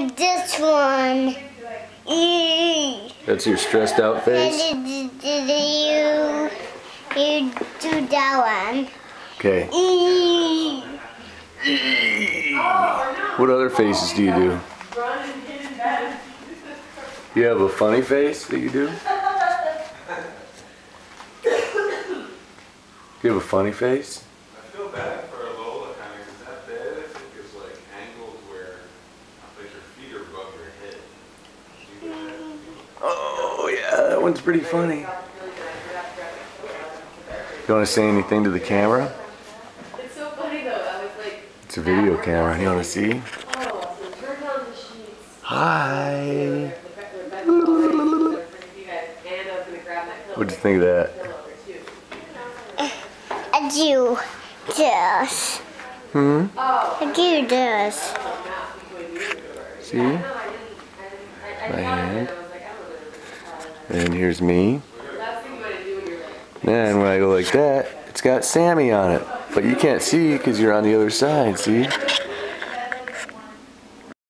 do this one. That's your stressed out face? You do that one. Okay. What other faces do you do? You have a funny face that you do? Do you have a funny face? I feel bad for Lola kind of, because that bed I think is like angled where like your feet are above your head. Oh yeah, that one's pretty funny. You want to say anything to the camera? It's so funny though. I was like, It's a video camera. You want to see? oh, so turn down the sheets. Hi. What'd you think of that? I do this. I do this. See? My hand. And here's me. And when I go like that, it's got Sammy on it. But you can't see because you're on the other side, see?